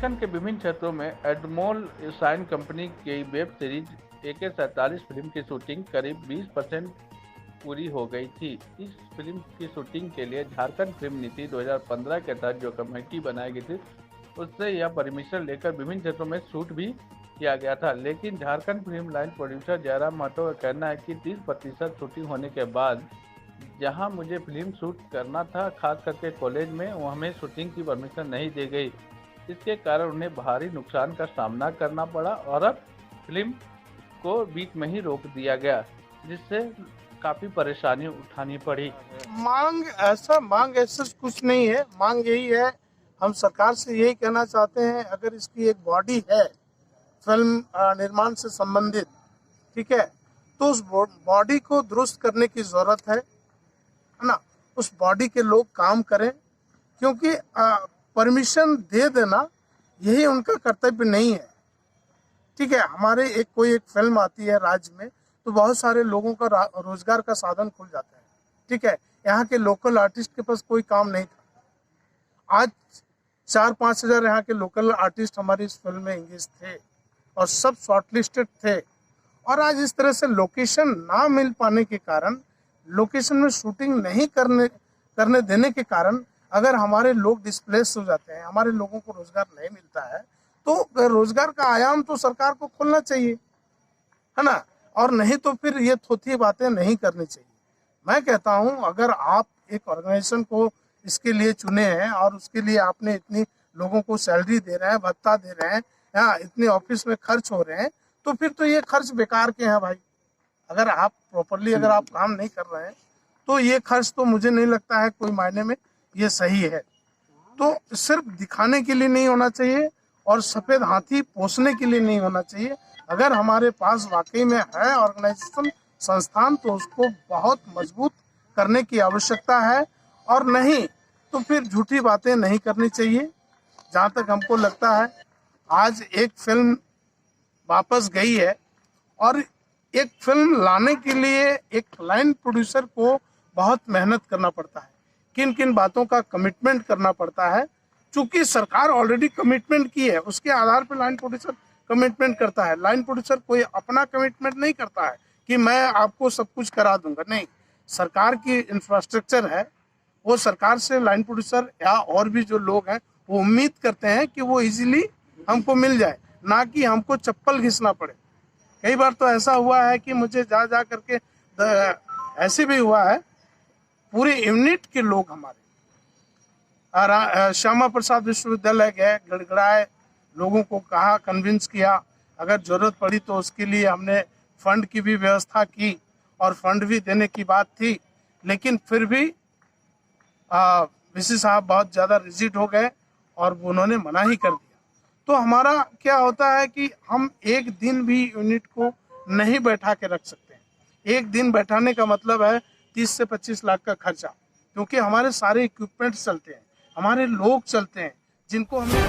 झारखंड के विभिन्न क्षेत्रों में एडमोल साइन कंपनी की वेब सीरीज AK-47 फिल्म की शूटिंग करीब 20% पूरी हो गई थी। इस फिल्म की शूटिंग के लिए झारखंड फिल्म नीति 2015 के तहत जो कमेटी बनाई गई थी, उससे यह परमिशन लेकर विभिन्न क्षेत्रों में शूट भी किया गया था। लेकिन Jharkhand film line producer Jairam Mahato का कहना है कि 30% शूटिंग होने के बाद जहां मुझे फिल्म शूट करना था, खास करके कॉलेज में, वो हमें शूटिंग की परमिशन नहीं दी गई। इसके कारण उन्हें भारी नुकसान का सामना करना पड़ा और अब फिल्म को बीच में ही रोक दिया गया, जिससे काफी परेशानी उठानी पड़ी। मांग ऐसा कुछ नहीं है। मांग यही है, हम सरकार से यही कहना चाहते हैं, अगर इसकी एक बॉडी है फिल्म निर्माण से संबंधित, ठीक है, तो उस बॉडी को दुरुस्त करने की जरूरत है ना। उस बॉडी के लोग काम करें, क्योंकि परमिशन दे देना यही उनका कर्तव्य नहीं है। ठीक है, हमारे कोई एक फिल्म आती है राज्य में, तो बहुत सारे लोगों का रोजगार का साधन खुल जाता है। ठीक है, यहाँ के लोकल आर्टिस्ट के पास कोई काम नहीं था। आज 4-5 हजार यहाँ के लोकल आर्टिस्ट हमारी इस फिल्म में इंगेज थे और सब शॉर्टलिस्टेड थे। और आज इस तरह से लोकेशन ना मिल पाने के कारण, लोकेशन में शूटिंग नहीं करने देने के कारण अगर हमारे लोग डिस्प्लेस हो जाते हैं, हमारे लोगों को रोजगार नहीं मिलता है, तो रोजगार का आयाम तो सरकार को खोलना चाहिए, है ना। और नहीं तो फिर ये थोथी बातें नहीं करनी चाहिए। मैं कहता हूं, अगर आप एक ऑर्गेनाइजेशन को इसके लिए चुने हैं और उसके लिए आपने इतनी लोगों को सैलरी दे रहे हैं, भत्ता दे रहे हैं, या इतने ऑफिस में खर्च हो रहे हैं, तो फिर तो ये खर्च बेकार के हैं भाई। अगर आप प्रॉपरली अगर आप काम नहीं कर रहे हैं, तो ये खर्च तो मुझे नहीं लगता है कोई मायने में ये सही है। तो सिर्फ दिखाने के लिए नहीं होना चाहिए और सफेद हाथी पोसने के लिए नहीं होना चाहिए। अगर हमारे पास वाकई में है ऑर्गेनाइजेशन, संस्थान, तो उसको बहुत मजबूत करने की आवश्यकता है, और नहीं तो फिर झूठी बातें नहीं करनी चाहिए। जहाँ तक हमको लगता है, आज एक फिल्म वापस गई है, और एक फिल्म लाने के लिए एक लाइन प्रोड्यूसर को बहुत मेहनत करना पड़ता है, किन किन बातों का कमिटमेंट करना पड़ता है। चूंकि सरकार ऑलरेडी कमिटमेंट की है, उसके आधार पर लाइन प्रोड्यूसर कमिटमेंट करता है। लाइन प्रोड्यूसर कोई अपना कमिटमेंट नहीं करता है कि मैं आपको सब कुछ करा दूंगा, नहीं। सरकार की इंफ्रास्ट्रक्चर है, वो सरकार से लाइन प्रोड्यूसर या और भी जो लोग हैं वो उम्मीद करते हैं कि वो इजीली हमको मिल जाए, ना कि हमको चप्पल घिसना पड़े। कई बार तो ऐसा हुआ है कि मुझे जा करके ऐसे भी हुआ है, पूरे यूनिट के लोग हमारे श्यामा प्रसाद विश्वविद्यालय गए, गड़गड़ाए, लोगों को कहा, कन्विंस किया, अगर जरूरत पड़ी तो उसके लिए हमने फंड की भी व्यवस्था की और फंड भी देने की बात थी। लेकिन फिर भी वीसी साहब बहुत ज़्यादा रिजिड हो गए और उन्होंने मना ही कर दिया। तो हमारा क्या होता है कि हम एक दिन भी यूनिट को नहीं बैठा के रख सकते हैं। एक दिन बैठाने का मतलब है 30 से 25 लाख का खर्चा, क्योंकि हमारे सारे इक्विपमेंट चलते हैं, हमारे लोग चलते हैं, जिनको हमें